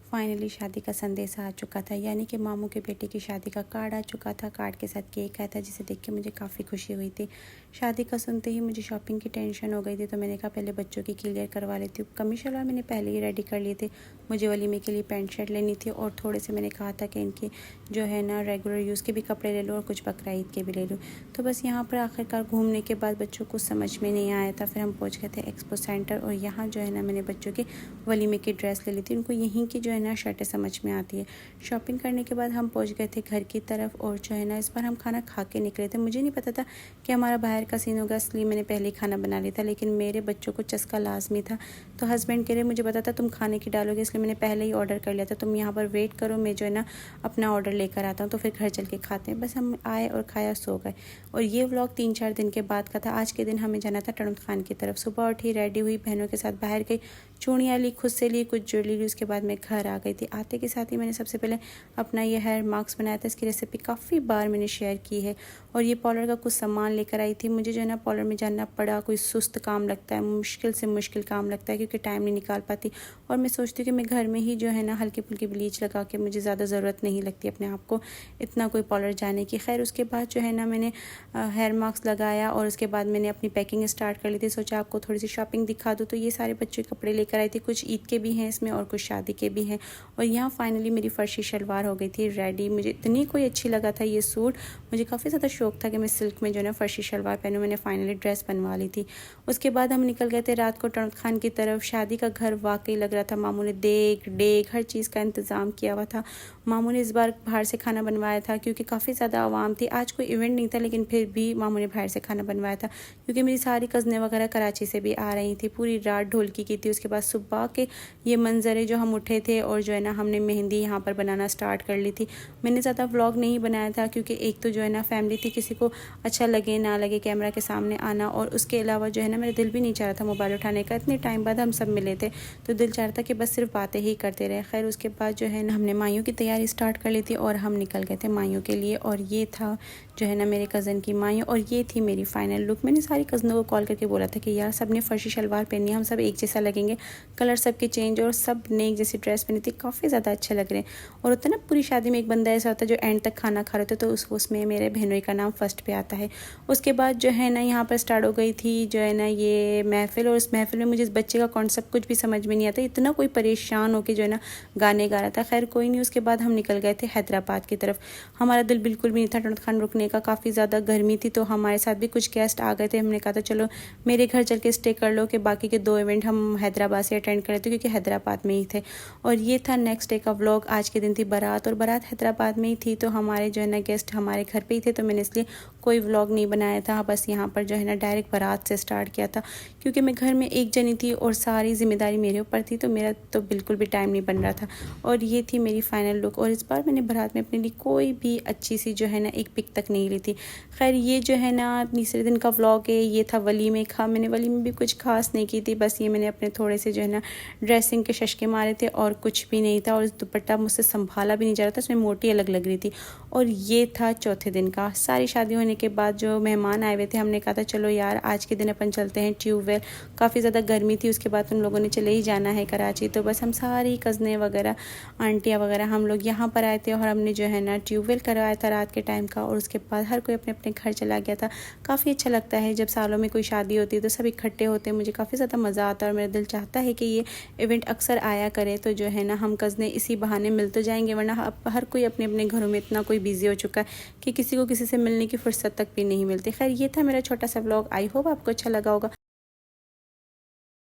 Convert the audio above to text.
Finally शादी का संदेश आ चुका था, यानी कि मामू के बेटे की शादी का कार्ड आ चुका था। कार्ड के साथ केक आया था, जिसे देख के मुझे काफ़ी खुशी हुई थी। शादी का सुनते ही मुझे शॉपिंग की टेंशन हो गई थी, तो मैंने कहा पहले बच्चों की क्लियर करवा लेती हूँ। कमीज शलवार मैंने पहले ही रेडी कर लिए थे। मुझे वलीमे के लिए पैंट शर्ट लेनी थी और थोड़े से मैंने कहा था कि इनके जो है ना रेगुलर यूज़ के भी कपड़े ले लूँ और कुछ बकरा ईद के भी ले लूँ। तो बस यहाँ पर आखिरकार घूमने के बाद बच्चों को समझ में नहीं आया था। फिर हम पहुँच गए थे एक्सपो सेंटर और यहाँ जो है ना मैंने बच्चों के वलीमे की ड्रेस ले ली थी। उनको यहीं की जो है ना शर्टें समझ में आती है। शॉपिंग करने के बाद हम पहुंच गए थे घर की तरफ और जो है ना इस बार हम खाना खा के निकले थे। मुझे नहीं पता था कि हमारा बाहर का सीन होगा, इसलिए मैंने पहले ही खाना बना लिया था, लेकिन मेरे बच्चों को चस्का लाजमी था। तो हस्बैंड कह रहे मुझे पता था तुम खाने की डालोगे, इसलिए मैंने पहले ही ऑर्डर कर लिया था। तुम यहाँ पर वेट करो, मैं जो है ना अपना ऑर्डर लेकर आता हूँ, तो फिर घर चल के खाते हैं। बस हम आए और खाया, सो गए। और ये व्लॉग 3-4 दिन के बाद का था। आज के दिन हमें जाना था टणुत खान की तरफ। सुबह उठी, रेडी हुई, बहनों के साथ बाहर गई, चूड़ियाँ ली, खुद से ली, कुछ ज्वेलरी ली। उसके बाद मैं घर आ गई थी। आते के साथ ही मैंने सबसे पहले अपना ये हेयर मास्क बनाया था। इसकी रेसिपी काफ़ी बार मैंने शेयर की है। और ये पार्लर का कुछ सामान लेकर आई थी। मुझे जो है ना पार्लर में जाना पड़ा, कोई सुस्त काम लगता है, मुश्किल से मुश्किल काम लगता है, क्योंकि टाइम नहीं निकाल पाती। और मैं सोचती हूँ कि मैं घर में ही जो है ना हल्की फुल्की ब्लीच लगा के, मुझे ज़्यादा ज़रूरत नहीं लगती अपने आप को इतना कोई पार्लर जाने की। खैर उसके बाद जो है ना मैंने हेयर मास्क लगाया और उसके बाद मैंने अपनी पैकिंग स्टार्ट कर ली थी। सोचा आपको थोड़ी सी शॉपिंग दिखा दूँ। तो ये सारे बच्चों के कपड़े लेकर आई थी, कुछ ईद के भी हैं इसमें और कुछ शादी के भी हैं। और यहाँ फाइनली मेरी फर्शी शलवार हो गई थी रेडी। मुझे इतनी कोई अच्छी लगा था ये सूट। मुझे काफ़ी ज़्यादा शौक था कि मैं सिल्क में जो है ना फर्शी शलवार पहनूँ। मैंने फाइनली ड्रेस बनवा ली थी। उसके बाद हम निकल गए थे रात को टणुत खान की तरफ। शादी का घर वाकई लग रहा था। मामू ने देग डेग हर चीज़ का इंतज़ाम किया हुआ था। मामू ने इस बार बाहर से खाना बनवाया था, क्योंकि काफ़ी ज़्यादा आवाम थी। आज कोई इवेंट नहीं था, लेकिन फिर भी मामू ने बाहर से खाना बनवाया था, क्योंकि मेरी सारी कज़नें वगैरह कराची से भी आ रही थी। पूरी रात ढोलकी की थी। उसके बाद सुबह के ये मंजर है जो हम उठे थे और जो है ना हमने मेहंदी यहाँ पर बनाना स्टार्ट कर ली थी। मैंने ज़्यादा व्लॉग नहीं बनाया था, क्योंकि एक तो जो है ना फैमिली थी, किसी को अच्छा लगे ना लगे कैमरा के सामने आना, और उसके अलावा जो है ना मेरा दिल भी नहीं चाह रहा था मोबाइल उठाने का। इतने टाइम बाद हम सब मिले थे, तो दिल चाह रहा था कि बस सिर्फ बातें ही करते रहे। खैर उसके बाद जो है ना हमने माइयों की तैयारी स्टार्ट कर ली थी और हम निकल गए थे माइयों के लिए। और ये था जो है ना मेरे कज़न की माइयों, और ये थी मेरी फाइनल लुक। मैंने सारी कज़नों को कॉल करके बोला था कि यार सब ने फर्शी शलवार पहनी है, हम सब एक जैसा लगेंगे, कलर सबके चेंज, और सब ने एक जैसी ड्रेस पहनी थी। काफ़ी ज़्यादा अच्छे लग रहे हैं। और होता है ना पूरी शादी में एक बंदा ऐसा होता है जो एंड तक खाना खा रहे थे, तो उसमें मेरे बहनोई का नाम फर्स्ट पे आता है। उसके बाद जो है ना यहाँ पर स्टार्ट हो गई थी जो है ना ये महफिल। और इस महफिल में मुझे इस बच्चे का कॉन्सेप्ट कुछ भी समझ में नहीं आता, इतना कोई परेशान होकर जो है ना गाने गा रहा था। खैर कोई नहीं। उसके बाद हम निकल गए थे हैदराबाद की तरफ। हमारा दिल बिल्कुल भी नहीं था टणुत खान रुकने का, काफ़ी ज़्यादा गर्मी थी, तो हमारे साथ भी कुछ गेस्ट आ गए थे। हमने कहा था चलो मेरे घर चल के स्टे कर लो, कि बाकी के 2 इवेंट हम हैदराबाद से अटेंड कर लेते, क्योंकि हैदराबाद में ही थे। और ये था नेक्स्ट डे का व्लॉग। आज के दिन थी बारात, और बारात हैदराबाद में ही थी, तो हमारे जो है ना गेस्ट हमारे घर पे ही थे, तो मैंने इसलिए कोई व्लॉग नहीं बनाया था। बस यहाँ पर जो है ना डायरेक्ट बारात से स्टार्ट किया था, क्योंकि मैं घर में एक जनी थी और सारी जिम्मेदारी मेरे ऊपर थी, तो मेरा तो बिल्कुल भी टाइम नहीं बन रहा था। और ये थी मेरी फाइनल लुक। और इस बार मैंने बारात में अपने लिए कोई भी अच्छी सी जो है ना एक पिक तक नहीं ली थी। खैर ये जो है ना तीसरे दिन का व्लॉग है। ये था वलीमे का। मैंने वलीमे भी कुछ खास नहीं की थी, बस ये मैंने अपने थोड़े से जो है ना ड्रेसिंग के शशके मारे थे और कुछ भी नहीं था। और दुपट्टा मुझसे संभाला भी नहीं जा रहा था, उसमें मोटी अलग लग रही थी। और ये था चौथे दिन का। सारी शादी होने के बाद जो मेहमान आए हुए थे, हमने कहा था चलो यार आज के दिन अपन चलते हैं ट्यूबवेल। काफ़ी ज़्यादा गर्मी थी, उसके बाद उन लोगों ने चले ही जाना है कराची, तो बस हम सारी कज़नें वगैरह आंटियाँ वगैरह हम लोग यहाँ पर आए थे और हमने जो है ना ट्यूबवेल करवाया था रात के टाइम का। और उसके बाद हर कोई अपने अपने घर चला गया था। काफ़ी अच्छा लगता है जब सालों में कोई शादी होती है तो सब इकट्ठे होते हैं। मुझे काफ़ी ज़्यादा मज़ा आता है और मेरा दिल चाहता है कि ये इवेंट अक्सर आया करे, तो जो है ना हम कज़नें इसी बहाने मिल तो जाएंगे, वरना अब हर कोई अपने अपने घरों में इतना कोई बिजी हो चुका है कि किसी को किसी से मिलने की फुर्सत तक भी नहीं मिलती। खैर ये था मेरा छोटा सा व्लॉग। आई होप आपको अच्छा लगा होगा।